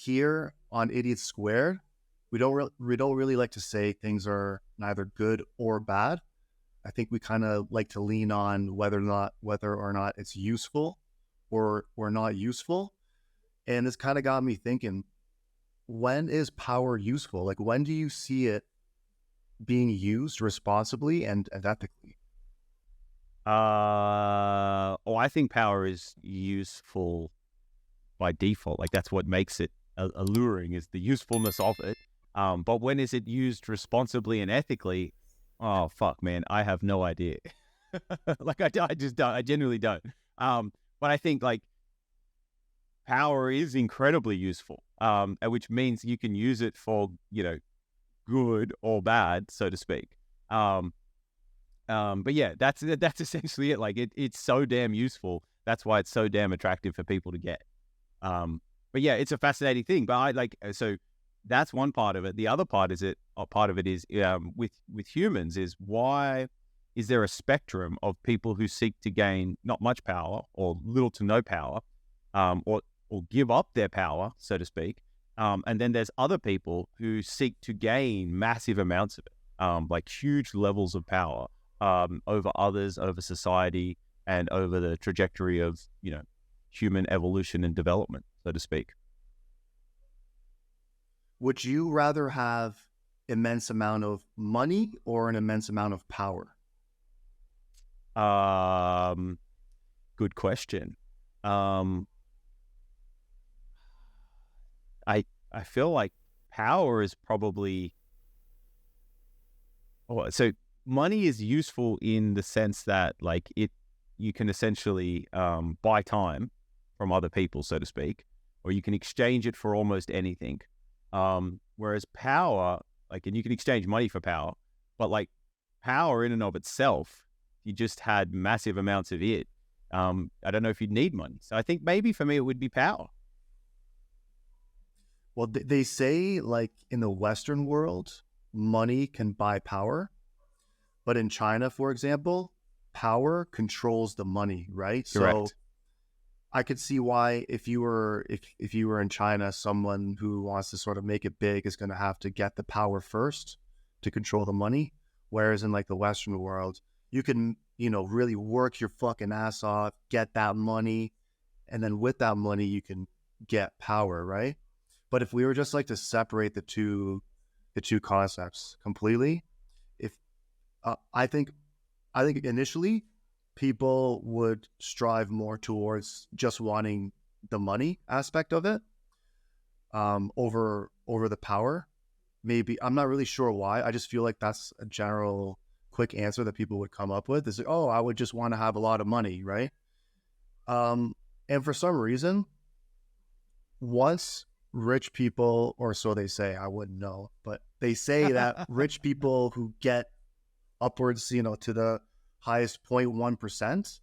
here on Idiot Squared, we don't really like to say things are neither good or bad. I think we kind of like to lean on whether or not it's useful or not useful. And this kind of got me thinking, when is power useful? Like, when do you see it being used responsibly and ethically? I think power is useful by default. Like that's what makes it alluring is the usefulness of it. But when is it used responsibly and ethically? Oh fuck, man, I have no idea. Like I just don't. I genuinely don't. But I think like power is incredibly useful, which means you can use it for good or bad, so to speak. But yeah, that's essentially it. Like it's so damn useful. That's why it's so damn attractive for people to get. But yeah, it's a fascinating thing. But I like so that's one part of it. The other part part of it is with humans is why is there a spectrum of people who seek to gain not much power or little to no power, or give up their power, so to speak, and then there's other people who seek to gain massive amounts of it, like huge levels of power over others, over society, and over the trajectory of human evolution and development, so to speak. Would you rather have immense amount of money or an immense amount of power? Um, Good question. Um, I feel like power is probably so money is useful in the sense that like you can essentially buy time from other people, so to speak, or you can exchange it for almost anything. Whereas power, like, and you can exchange money for power, but like power in and of itself, you just had massive amounts of it. I don't know if you'd need money. So I think maybe for me, it would be power. Well, they say like in the Western world, money can buy power, but in China, for example, power controls the money, right? So Correct. I could see why if you were in China, someone who wants to sort of make it big is going to have to get the power first to control the money. Whereas in like the Western world, you can, really work your fucking ass off, get that money, and then with that money you can get power, right? But if we were just like to separate the two concepts completely, if I think initially people would strive more towards just wanting the money aspect of it, over the power. Maybe I'm not really sure why. I just feel like that's a general quick answer that people would come up with is like, oh, I would just want to have a lot of money, right? And for some reason, once rich people, or so they say, I wouldn't know, but they say that rich people who get upwards, to the highest 0.1%,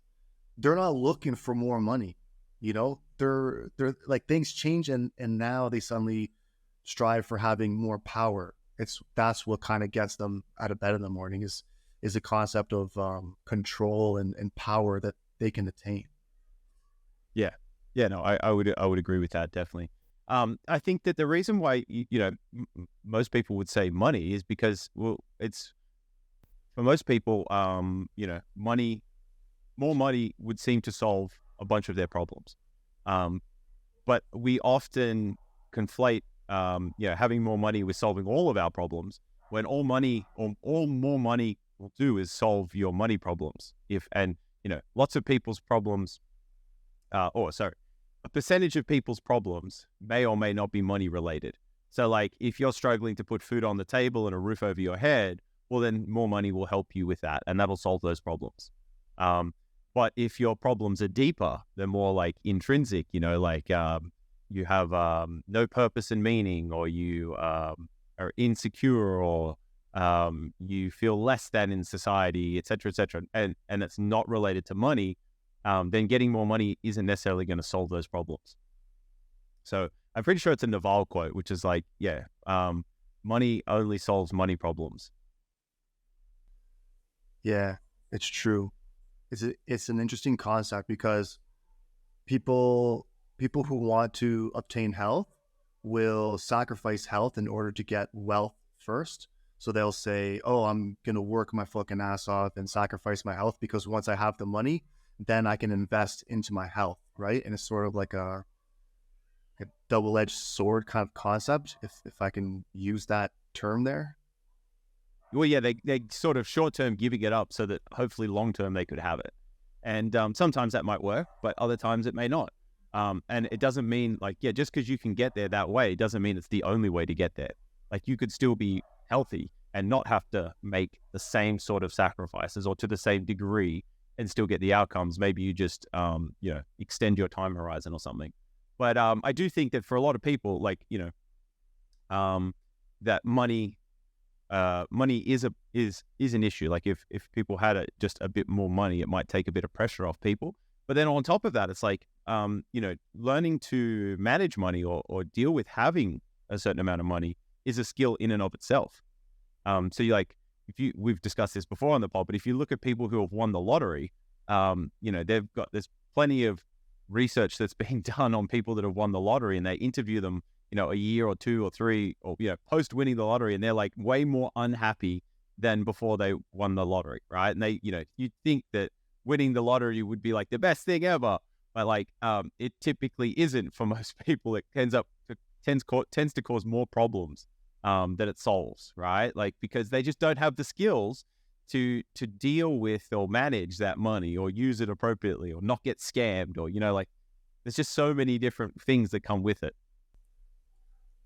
they're not looking for more money. They're like things change and now they suddenly strive for having more power. That's what kind of gets them out of bed in the morning is a concept of control and power that they can attain. Yeah. Yeah, no, I would agree with that, definitely. I think that the reason why, most people would say money is because, well, it's for most people, money, more money would seem to solve a bunch of their problems. Um, but we often conflate, having more money with solving all of our problems when all money or all more money will do is solve your money problems. Lots of people's problems, a percentage of people's problems may or may not be money related. So like if you're struggling to put food on the table and a roof over your head, well, then more money will help you with that and that'll solve those problems. But if your problems are deeper, they're more like intrinsic, you have no purpose and meaning, or you are insecure, or you feel less than in society, et cetera, and it's not related to money, then getting more money isn't necessarily going to solve those problems. So I'm pretty sure it's a Naval quote, which is like, money only solves money problems. Yeah, it's true. It's an interesting concept because people who want to obtain health will sacrifice health in order to get wealth first. So they'll say, "Oh, I'm gonna work my fucking ass off and sacrifice my health because once I have the money, then I can invest into my health," right? And it's sort of like a double-edged sword kind of concept, if I can use that term there. Well, yeah, they sort of short term giving it up so that hopefully long term they could have it. And sometimes that might work, but other times it may not. And it doesn't mean like, yeah, just because you can get there that way doesn't mean it's the only way to get there. Like you could still be healthy and not have to make the same sort of sacrifices or to the same degree and still get the outcomes. Maybe you just, extend your time horizon or something. But I do think that for a lot of people, like, that money is an issue. Like if people had just a bit more money, it might take a bit of pressure off people. But then on top of that, it's like, learning to manage money or deal with having a certain amount of money is a skill in and of itself. So you like, we've discussed this before on the pod, but if you look at people who have won the lottery, there's plenty of research that's being done on people that have won the lottery, and they interview them, a year or 2 or 3 or, post winning the lottery, and they're like way more unhappy than before they won the lottery. Right. And they, you'd think that winning the lottery would be like the best thing ever, but like, it typically isn't for most people. It tends to cause more problems, that it solves. Right. Like, because they just don't have the skills to deal with or manage that money or use it appropriately or not get scammed or, like there's just so many different things that come with it.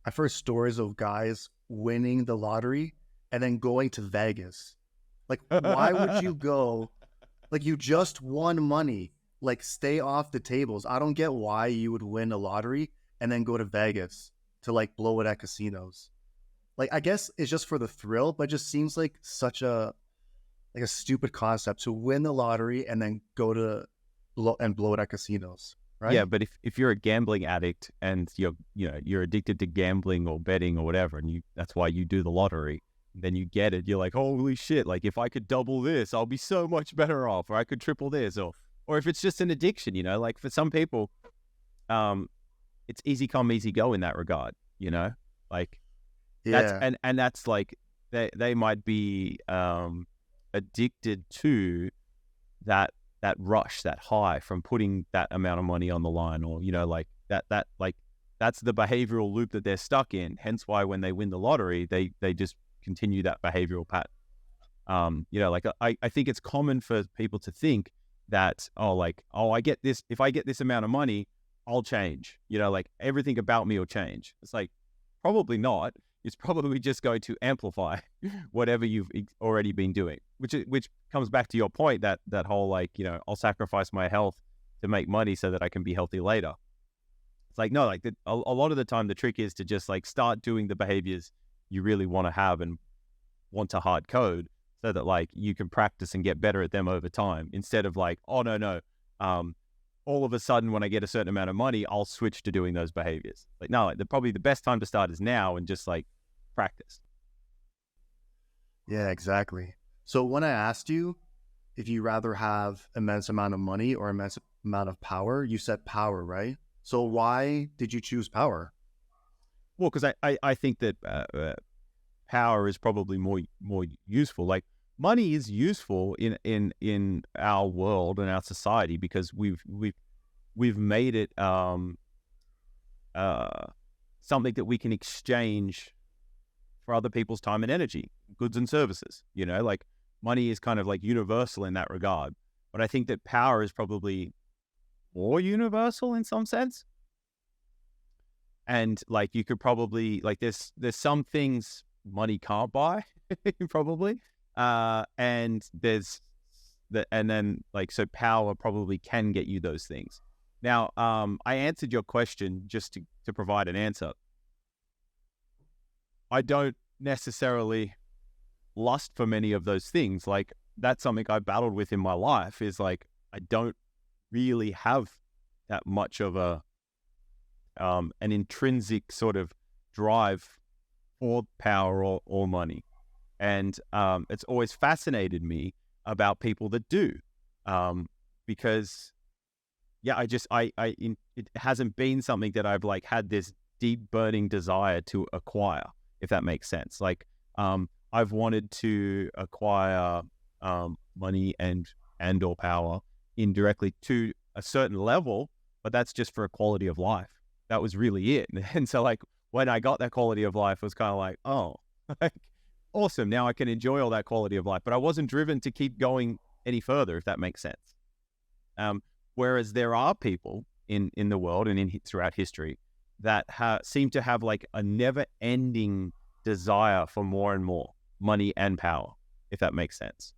I've heard stories of guys winning the lottery and then going to Vegas. Like, why would you go? Like, you just won money. Like, stay off the tables. I don't get why you would win a lottery and then go to Vegas to like blow it at casinos. Like, I guess it's just for the thrill, but it just seems like such a stupid concept to win the lottery and then go to blow it at casinos. Right? Yeah, but if you're a gambling addict and you're addicted to gambling or betting or whatever, and that's why you do the lottery, then you get it. You're like, holy shit! Like if I could double this, I'll be so much better off, or I could triple this, or if it's just an addiction, like for some people, it's easy come, easy go in that regard. Like that's and that's like they might be addicted to that rush, that high from putting that amount of money on the line, or like that like that's the behavioral loop that they're stuck in. Hence why when they win the lottery, they just continue that behavioral pattern. Like I think it's common for people to think that I get this, if I get this amount of money, I'll change. Like everything about me will change. It's like probably not. It's probably just going to amplify whatever you've already been doing, which comes back to your point that whole like, I'll sacrifice my health to make money so that I can be healthy later. It's like, no, like a lot of the time the trick is to just like start doing the behaviors you really want to have and want to hard code so that like you can practice and get better at them over time, instead of like, oh no, all of a sudden when I get a certain amount of money, I'll switch to doing those behaviors. Like, no, like probably the best time to start is now and just like practice. Yeah, exactly. So when I asked you if you rather have immense amount of money or immense amount of power, you said power, right? So why did you choose power? Well, because I think that power is probably more useful. Like money is useful in our world and our society because we've made it something that we can exchange for other people's time and energy, goods and services. Like money is kind of like universal in that regard. But I think that power is probably more universal in some sense. And like you could probably like there's some things money can't buy probably. And there's and then like, so power probably can get you those things. Now, I answered your question just to provide an answer. I don't necessarily lust for many of those things. Like that's something I battled with in my life, is like, I don't really have that much of an intrinsic sort of drive for power or money. And it's always fascinated me about people that do, because it hasn't been something that I've like had this deep burning desire to acquire, if that makes sense. Like, I've wanted to acquire money and or power indirectly to a certain level, but that's just for a quality of life. That was really it. And so like when I got that quality of life, it was kind of like, oh, like, awesome. Now I can enjoy all that quality of life, but I wasn't driven to keep going any further, if that makes sense. Whereas there are people in the world and throughout history that seem to have like a never ending desire for more and more money and power, if that makes sense.